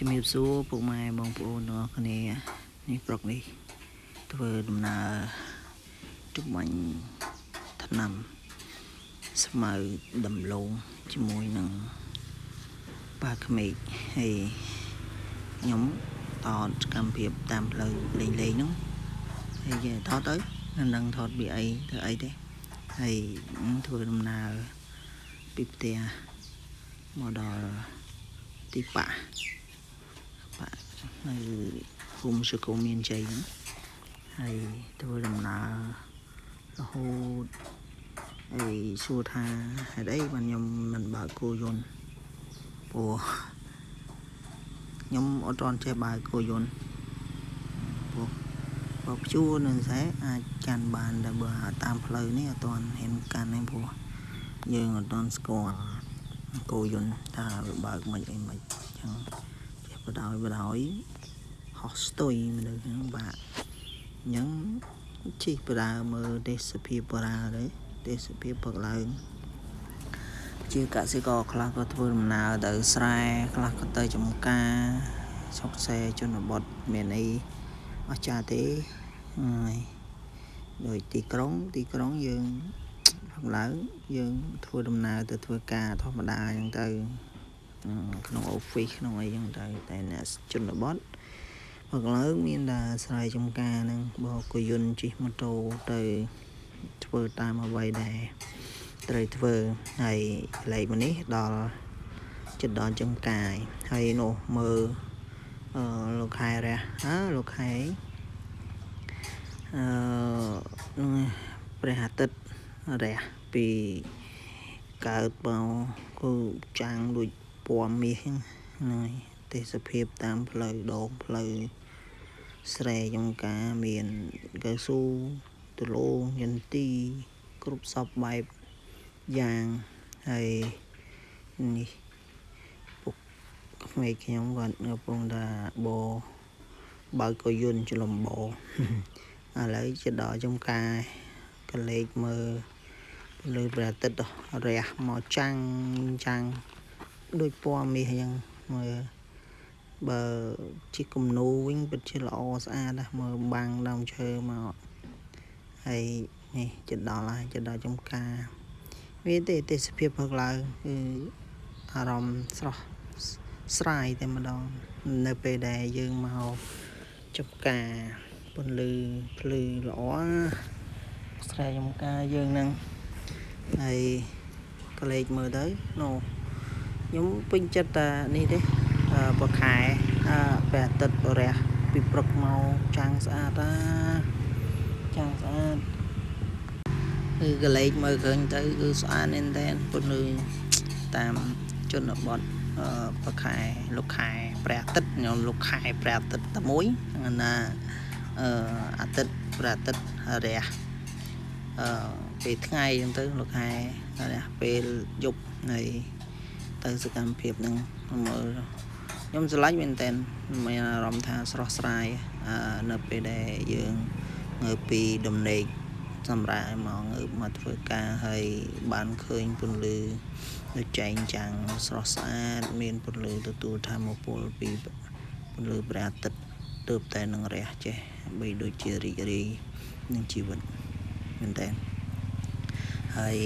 ជំរាបសួរពុកម៉ែបងប្អូនទាំងអស់គ្នានេះប្រុកនេះធ្វើដំណើរទៅបាញ់ថ្នាំស្មៅដំឡូងជាមួយនឹងប៉ាក្មេកហើយខ្ញុំតតកម្មភាពតាមផ្លូវលេងហ្នឹងហើយថតទៅនឹងថតពីអីទៅអីទេហើយធ្វើដំណើរពីផ្ទះមកដល់ទីប៉ានៅភូមិសុគមមានជ័យហ្នឹងហើយធ្វើដំណើររហូតហើយសួរថាហេតុអីបានខ្ញុំមិនបើកគោយន្តព្រោះខ្ញុំអត់ទាន់ចេះបើកគោយន្តព្រោះបើព្យួរនៅខ្សែអាចកាន់បានតែបើតាមផ្លូវនេះអត់ទាន់ហ៊ានកាន់ទេព្រោះយើងអត់ទាន់ស្គាល់គោយន្តថាបើកមិនអីមិនចឹងចេះបដ යි ហោះស្ទុយនៅហ្នឹងបាទអញ្ចឹងជិះបដាមើលទេសភាពបដាទេទេសភាពព្រឹកឡើងជាកសិករខ្លះក៏ធ្វើដំណើរទៅស្រែខ្លះក៏ទៅចំការស្រុកស្រែជនបទមានអីអស្ចារ្យទេហើយដោយទីក្រុងយើងព្រឹកឡើងយើងធ្វើដំណើរទៅធ្វើការធម្មតាអញ្ចឹងទៅក្នុង office ក្នុងអីចឹងទៅតែអ្នកជនបទព្រឹកឡើងមានតែស្រែចំការហ្នឹងបោកគោយន្តជិះម៉ូតូទៅធ្វើតាមអ្វីដែលត្រូវធ្វើហើយលេខមកនេះដល់ចិត្តដល់ចំការហើយនោះមើលលោកខែរះលោកខែព្រះអាទិត្យរះពីកើតមកគឺចាំងដូចពណ៌មាសហ្នឹងហើយទេសភាពតាមផ្លូវដងផ្លូវស្រែចំការមានកៅស៊ូទលោងយន្ទីគ្រប់សពបែបយ៉ាងហើយនេះពុកក្មេកខ្ញុំគាត់កំពុងថាបើកគោយន្តច្រឡំបោឥឡូវជិតដល់ចំការកលេចមើលលើព្រះអាទិត្យរះមកចាំងដូចពណ៌មាសអញ្ចឹងមើលបើជាគំនូវិញពិតជាល្អស្អាតណាស់មើលបាំងដើមឈើមកហើយនេះជិតដល់ហើយជិតដល់ចំការវាទេសភាពព្រឹកឡើងគឺអារម្មណ៍ស្រស់ស្រាយតែម្ដងនៅពេលដែលយើងមកចំការពន្លឺភ្លឺល្អស្រែចំការយើងហ្នឹងហើយកលេចមើលទៅនោះខ្ញុំពេញចិត្តតែនេះទេបខែព្រះអាទិត្យរះពីព្រឹកមកចាំងស្អាតចាំងស្អាតគឺកលេចមើលឃើញទៅគឺស្អាតមែនតើពន្លឺតាមជនបទបខែលោកខែព្រះអាទិត្យខ្ញុំលោកខែព្រះអាទិត្យតែមួយណាអាទិត្យព្រះអាទិត្យរះពេលថ្ងៃអញ្ចឹងទៅលោកខែរះពេលយប់នៃទៅសកម្មភាពហ្នឹងមើលខ្ញុំស្រឡាញ់មែនតើមានអារម្មណ៍ថាស្រស់ស្រាយនៅពេលដែលយើងងើបពីដំណេកសម្រាប់មកងើបមកធ្វើការហើយបានឃើញពន្លឺដូចចែងចាំងស្រស់ស្អាតមានពន្លឺទទួលធម៌ពលពីពន្លឺព្រះអាទិត្យទើបតែនឹងរះចេះបីដូចជារីករាយនឹងជីវិតមែនតើហើយ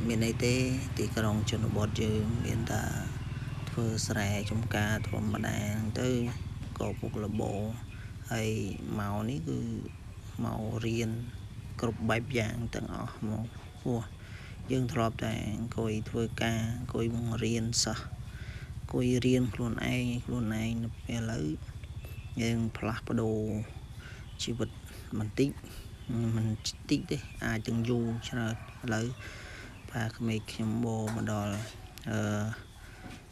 មានអីទេទីក្រុងជនបទយើងមានតែធ្វើស្រែចំការធម្មតាទៅក៏ពុកលបោហើយមកនេះគឺមករៀនគ្រប់បែបយ៉ាងទាំងអស់មកពោះយើងធ្លាប់តែអង្គុយធ្វើការអង្គុយបង្រៀនសិស្សអង្គុយរៀនខ្លួនឯងនៅពេលឥឡូវយើងផ្លាស់ប្ដូរជីវិតបន្តិចមិនតិចទេអាចទាំងយូរច្រើនឥឡូវប៉ាក្មេកខ្ញុំបោមកដល់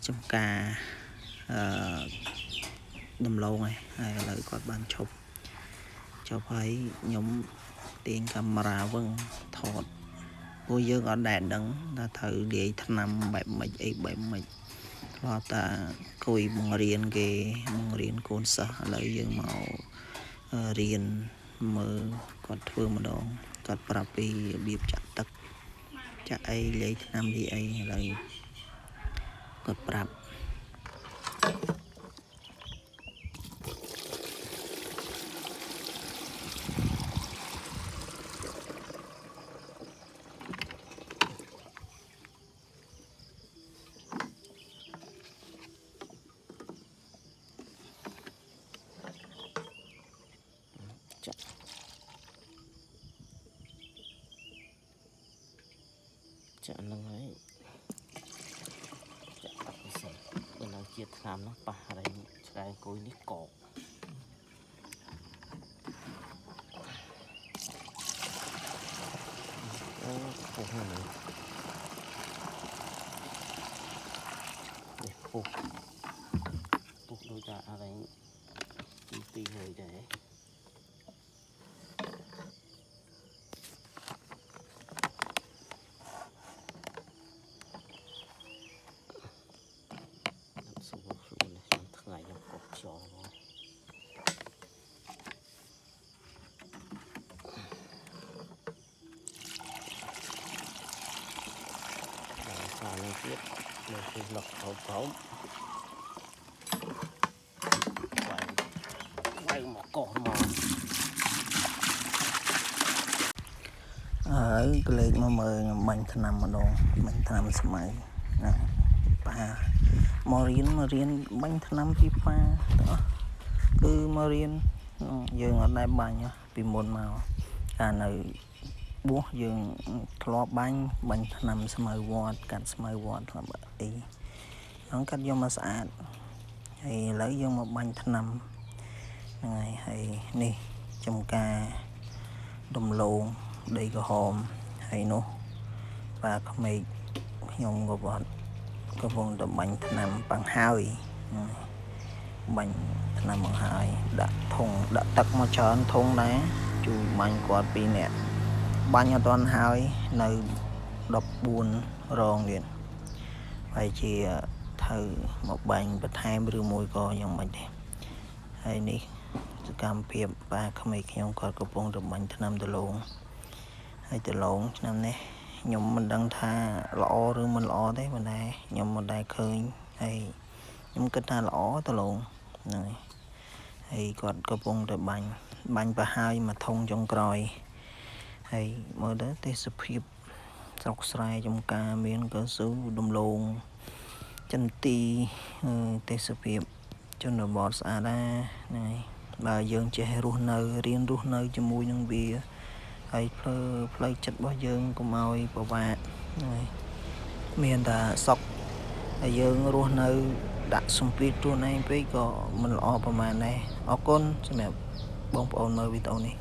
ចំការដំឡូងហើយឥឡូវគាត់បានឈប់ហើយខ្ញុំទាញកាមេរ៉ាវឹងថតព្រោះយើងអត់ដែលដឹងថាត្រូវលាយថ្នាំបែបម៉េចអីបែបម៉េចធ្លាប់តែគួយបង្រៀនកូនសិស្សឥឡូវយើងមករៀនមើលគាត់ធ្វើម្ដងគាត់ប្រាប់ពីរបៀបចាក់ទឹកចាក់អីលាយថ្នាំលាយអីឥឡូវគាត់ប្រាប់ ចាក់នឹងហើយចាក់ទឹកសិនបើនៅជាថ្នាំនោះប៉ះអីឆ្កែអង្គុយនេះកកអូពុះហ្នឹងនេះពុះដូចតែអីពីហើយដែរសួរនេះថ្ងៃខ្ញុំកោះខ្យល់មកសានេះទៀតលើគឺលឹកខោខោវាយមកកោះមកហើយក្លែកមកមើលខ្ញុំបាញ់ថ្នាំម្ដងបាញ់ថ្នាំស្មៅណាប៉ាមករៀនបាញ់ថ្នាំពីប៉ាគឺមករៀនយើងអត់ដែរបាញ់ពីមុនមកកាលនៅបួសយើងធ្លាប់បាញ់ថ្នាំស្មៅវត្តកាត់ស្មៅវត្តធ្លាប់អីហ្នឹងកាត់យកមកស្អាតហើយឥឡូវយើងមកបាញ់ថ្នាំហ្នឹងហើយនេះចំការដំឡូងដីក្រហមហើយនោះប៉ាក្មេកខ្ញុំក៏កំពុងតែបាញ់ថ្នាំបង្ហើយបាញ់ថ្នាំបង្ហើយដាក់ធុងដាក់ទឹកមកច្រើនធុងដែរជួយបាញ់គាត់2នាក់បាញ់អត់ទាន់ហើយនៅ14រងទៀតហើយជាត្រូវមកបាញ់បន្ថែមឬមួយក៏យ៉ាងម៉េចទេហើយនេះសកម្មភាពប៉ាក្មេកខ្ញុំគាត់កំពុងតែបាញ់ថ្នាំដលងហើយដលងឆ្នាំនេះខ្ញុំមិនដឹងថាល្អឬមិនល្អទេប៉ុន្តែខ្ញុំមិនដែលឃើញហើយខ្ញុំគិតថាល្អដលងហ្នឹងហើយគាត់កំពុងតែបាញ់ប្រហើយមកធុងចុងក្រោយហើយមើលទៅទេសភាពស្រុកស្រែចំការមានកៅស៊ូដំឡូងចន្ទីទេសភាពជនបទស្អាតណាស់ហ្នឹងហើយបើយើងចេះរស់នៅរៀនរស់នៅជាមួយនឹងវាហើយផ្លូវចិត្តរបស់យើងកុំឲ្យពិបាកហើយមានតែសុខហើយយើងរស់នៅដាក់សម្ពាធខ្លួនឯងពេកក៏មិនល្អប្រហែលដែរអរគុណសម្រាប់បងប្អូនមើលវីដេអូនេះ